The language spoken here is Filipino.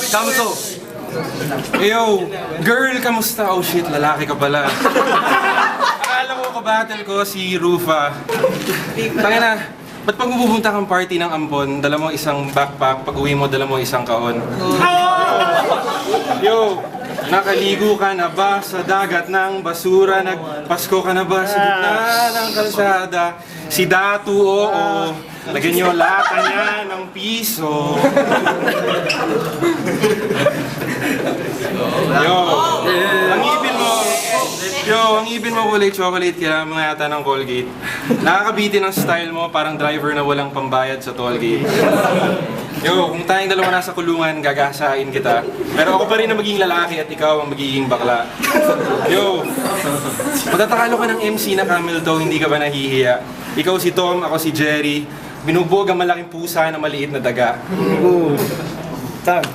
Damso! Yo, girl, kamusta? Oh shit, lalaki ka pala. Akala ko kabattle ko si Rufa. Tangina, ba't pag pupunta kang party ng Ampon, dala mo isang backpack, pag uwi mo, dala mo isang kaon? Yo, nakaligo ka na ba sa dagat ng basura? Nagpasko ka na ba sa gitna ng kalsada? Si Datu, oo. Lagyan niyo lata niya ng piso. Ang ngipin mo kulay chocolate, kailangan mo nga yata ng Colgate. Nakakabitin ang style mo, parang driver na walang pambayad sa tollgate. Yo, kung tayong dalawa nasa kulungan, gagasain kita. Pero ako pa rin ang magiging lalaki at ikaw ang magiging bakla. Yo, pagtatakalo ka ng MC na camel toe, hindi ka ba nahihiya? Ikaw si Tom, ako si Jerry. Binubog ang malaking pusa na maliit na daga. Tag.